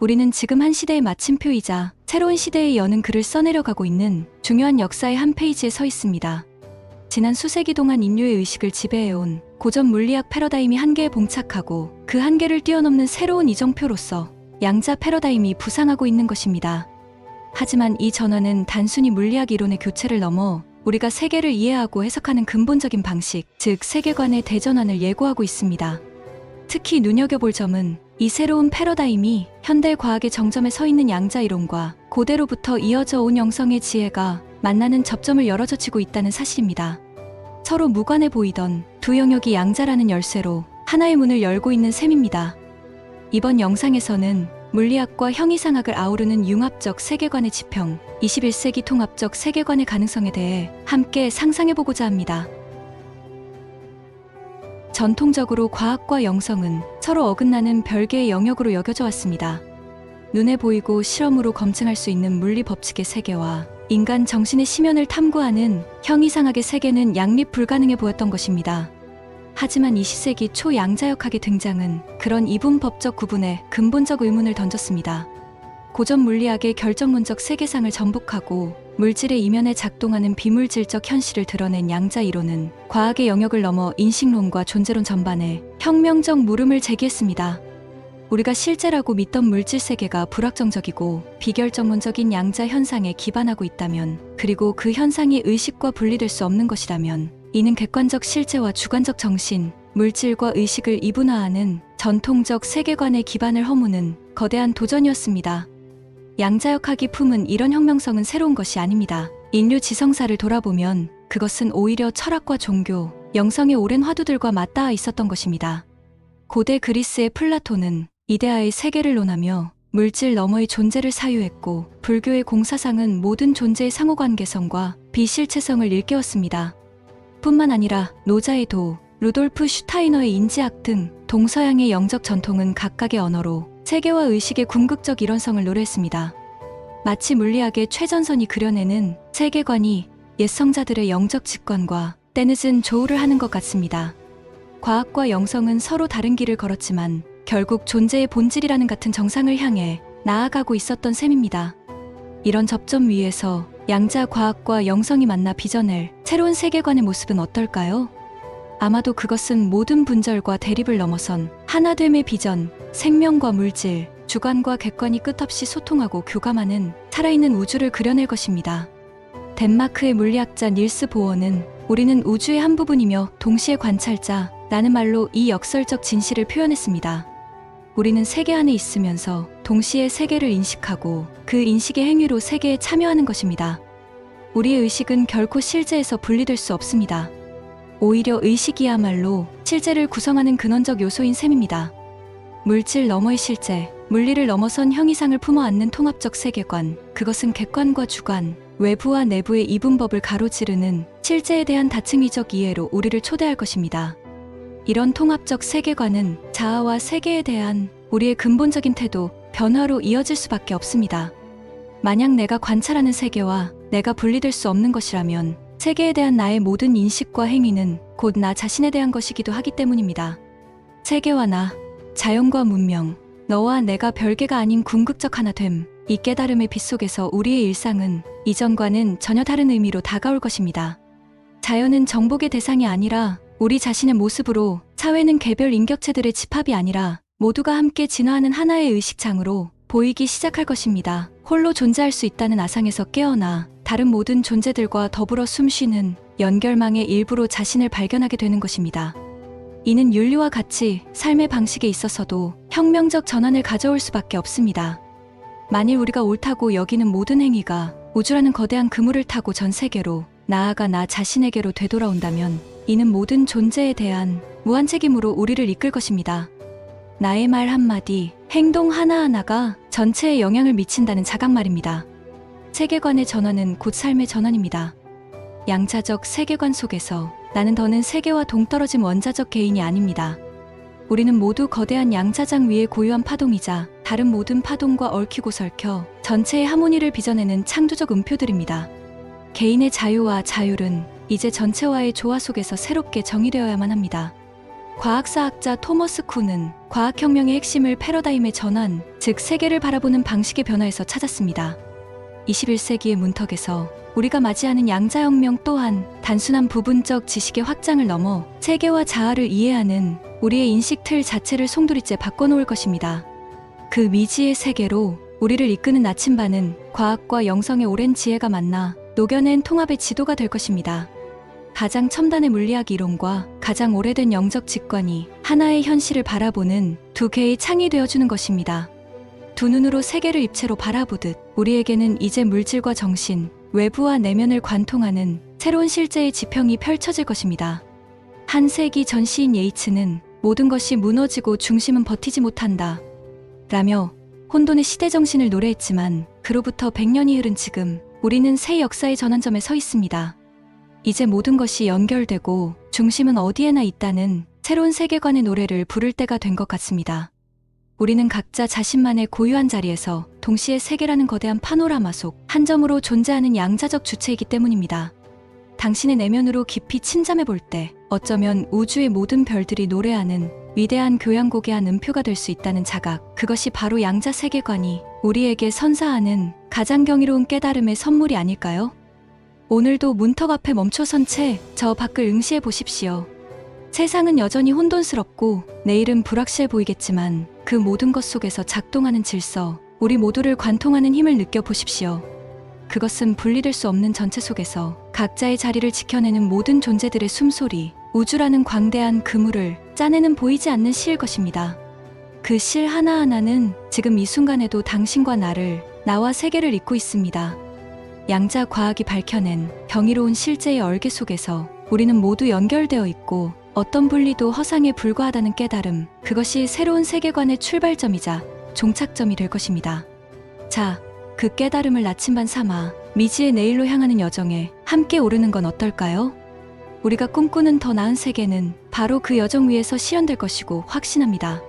우리는 지금 한 시대의 마침표이자 새로운 시대에 여는 글을 써내려가고 있는 중요한 역사의 한 페이지에 서 있습니다. 지난 수세기 동안 인류의 의식을 지배해온 고전 물리학 패러다임이 한계에 봉착하고 그 한계를 뛰어넘는 새로운 이정표로서 양자 패러다임이 부상하고 있는 것입니다. 하지만 이 전환은 단순히 물리학 이론의 교체를 넘어 우리가 세계를 이해하고 해석하는 근본적인 방식, 즉 세계관의 대전환을 예고하고 있습니다. 특히 눈여겨볼 점은 이 새로운 패러다임이 현대 과학의 정점에 서 있는 양자 이론과 고대로부터 이어져 온 영성의 지혜가 만나는 접점을 열어젖히고 있다는 사실입니다. 서로 무관해 보이던 두 영역이 양자라는 열쇠로 하나의 문을 열고 있는 셈입니다. 이번 영상에서는 물리학과 형이상학을 아우르는 융합적 세계관의 지평, 21세기 통합적 세계관의 가능성에 대해 함께 상상해보고자 합니다. 전통적으로 과학과 영성은 서로 어긋나는 별개의 영역으로 여겨져 왔습니다. 눈에 보이고 실험으로 검증할 수 있는 물리 법칙의 세계와 인간 정신의 심연을 탐구하는 형이상학의 세계는 양립 불가능해 보였던 것입니다. 하지만 20세기 초 양자역학의 등장은 그런 이분법적 구분에 근본적 의문을 던졌습니다. 고전 물리학의 결정론적 세계상을 전복하고 물질의 이면에 작동하는 비물질적 현실을 드러낸 양자 이론은 과학의 영역을 넘어 인식론과 존재론 전반에 혁명적 물음을 제기했습니다. 우리가 실제라고 믿던 물질 세계가 불확정적이고 비결정론적인 양자 현상에 기반하고 있다면, 그리고 그 현상이 의식과 분리될 수 없는 것이라면, 이는 객관적 실제와 주관적 정신, 물질과 의식을 이분화하는 전통적 세계관의 기반을 허무는 거대한 도전이었습니다. 양자역학이 품은 이런 혁명성은 새로운 것이 아닙니다. 인류 지성사를 돌아보면 그것은 오히려 철학과 종교, 영성의 오랜 화두들과 맞닿아 있었던 것입니다. 고대 그리스의 플라톤은 이데아의 세계를 논하며 물질 너머의 존재를 사유했고, 불교의 공사상은 모든 존재의 상호관계성과 비실체성을 일깨웠습니다. 뿐만 아니라 노자의 도, 루돌프 슈타이너의 인지학 등 동서양의 영적 전통은 각각의 언어로 세계와 의식의 궁극적 일원성을 노래했습니다. 마치 물리학의 최전선이 그려내는 세계관이 옛 성자들의 영적 직관과 때늦은 조우를 하는 것 같습니다. 과학과 영성은 서로 다른 길을 걸었지만 결국 존재의 본질이라는 같은 정상을 향해 나아가고 있었던 셈입니다. 이런 접점 위에서 양자 과학과 영성이 만나 빚어낼 새로운 세계관의 모습은 어떨까요? 아마도 그것은 모든 분절과 대립을 넘어선 하나됨의 비전, 생명과 물질, 주관과 객관이 끝없이 소통하고 교감하는 살아있는 우주를 그려낼 것입니다. 덴마크의 물리학자 닐스 보어는 우리는 우주의 한 부분이며 동시에 관찰자라는 말로 이 역설적 진실을 표현했습니다. 우리는 세계 안에 있으면서 동시에 세계를 인식하고 그 인식의 행위로 세계에 참여하는 것입니다. 우리의 의식은 결코 실제에서 분리될 수 없습니다. 오히려 의식이야말로 실제를 구성하는 근원적 요소인 셈입니다. 물질 너머의 실제, 물리를 넘어선 형이상을 품어 안는 통합적 세계관, 그것은 객관과 주관, 외부와 내부의 이분법을 가로지르는 실제에 대한 다층이적 이해로 우리를 초대할 것입니다. 이런 통합적 세계관은 자아와 세계에 대한 우리의 근본적인 태도, 변화로 이어질 수밖에 없습니다. 만약 내가 관찰하는 세계와 내가 분리될 수 없는 것이라면 세계에 대한 나의 모든 인식과 행위는 곧 나 자신에 대한 것이기도 하기 때문입니다. 세계와 나, 자연과 문명, 너와 내가 별개가 아닌 궁극적 하나됨, 이 깨달음의 빛 속에서 우리의 일상은 이전과는 전혀 다른 의미로 다가올 것입니다. 자연은 정복의 대상이 아니라 우리 자신의 모습으로, 사회는 개별 인격체들의 집합이 아니라 모두가 함께 진화하는 하나의 의식장으로 보이기 시작할 것입니다. 홀로 존재할 수 있다는 아상에서 깨어나 다른 모든 존재들과 더불어 숨쉬는 연결망의 일부로 자신을 발견하게 되는 것입니다. 이는 윤리와 가치, 삶의 방식에 있어서도 혁명적 전환을 가져올 수밖에 없습니다. 만일 우리가 옳다고 여기는 모든 행위가 우주라는 거대한 그물을 타고 전 세계로, 나아가 나 자신에게로 되돌아온다면 이는 모든 존재에 대한 무한 책임으로 우리를 이끌 것입니다. 나의 말 한마디, 행동 하나하나가 전체에 영향을 미친다는 자각 말입니다. 세계관의 전환은 곧 삶의 전환입니다. 양자적 세계관 속에서 나는 더는 세계와 동떨어진 원자적 개인이 아닙니다. 우리는 모두 거대한 양자장 위의 고유한 파동이자 다른 모든 파동과 얽히고 설켜 전체의 하모니를 빚어내는 창조적 음표들입니다. 개인의 자유와 자율은 이제 전체와의 조화 속에서 새롭게 정의되어야만 합니다. 과학사학자 토머스 쿤은 과학혁명의 핵심을 패러다임의 전환, 즉 세계를 바라보는 방식의 변화에서 찾았습니다. 21세기의 문턱에서 우리가 맞이하는 양자혁명 또한 단순한 부분적 지식의 확장을 넘어 세계와 자아를 이해하는 우리의 인식 틀 자체를 송두리째 바꿔놓을 것입니다. 그 미지의 세계로 우리를 이끄는 나침반은 과학과 영성의 오랜 지혜가 만나 녹여낸 통합의 지도가 될 것입니다. 가장 첨단의 물리학 이론과 가장 오래된 영적 직관이 하나의 현실을 바라보는 두 개의 창이 되어주는 것입니다. 두 눈으로 세계를 입체로 바라보듯 우리에게는 이제 물질과 정신, 외부와 내면을 관통하는 새로운 실제의 지평이 펼쳐질 것입니다. 한 세기 전 시인 예이츠는 모든 것이 무너지고 중심은 버티지 못한다 라며 혼돈의 시대 정신을 노래했지만 그로부터 100년이 흐른 지금 우리는 새 역사의 전환점에 서 있습니다. 이제 모든 것이 연결되고 중심은 어디에나 있다는 새로운 세계관의 노래를 부를 때가 된 것 같습니다. 우리는 각자 자신만의 고유한 자리에서 동시에 세계라는 거대한 파노라마 속 한 점으로 존재하는 양자적 주체이기 때문입니다. 당신의 내면으로 깊이 침잠해 볼 때 어쩌면 우주의 모든 별들이 노래하는 위대한 교향곡의 한 음표가 될 수 있다는 자각, 그것이 바로 양자 세계관이 우리에게 선사하는 가장 경이로운 깨달음의 선물이 아닐까요? 오늘도 문턱 앞에 멈춰선 채 저 밖을 응시해 보십시오. 세상은 여전히 혼돈스럽고 내일은 불확실해 보이겠지만 그 모든 것 속에서 작동하는 질서, 우리 모두를 관통하는 힘을 느껴보십시오. 그것은 분리될 수 없는 전체 속에서 각자의 자리를 지켜내는 모든 존재들의 숨소리, 우주라는 광대한 그물을 짜내는 보이지 않는 시일 것입니다. 그 실 하나하나는 지금 이 순간에도 당신과 나를, 나와 세계를 잇고 있습니다. 양자 과학이 밝혀낸 경이로운 실제의 얼개 속에서 우리는 모두 연결되어 있고 어떤 분리도 허상에 불과하다는 깨달음, 그것이 새로운 세계관의 출발점이자 종착점이 될 것입니다. 자, 그 깨달음을 나침반 삼아 미지의 내일로 향하는 여정에 함께 오르는 건 어떨까요? 우리가 꿈꾸는 더 나은 세계는 바로 그 여정 위에서 실현될 것이고 확신합니다.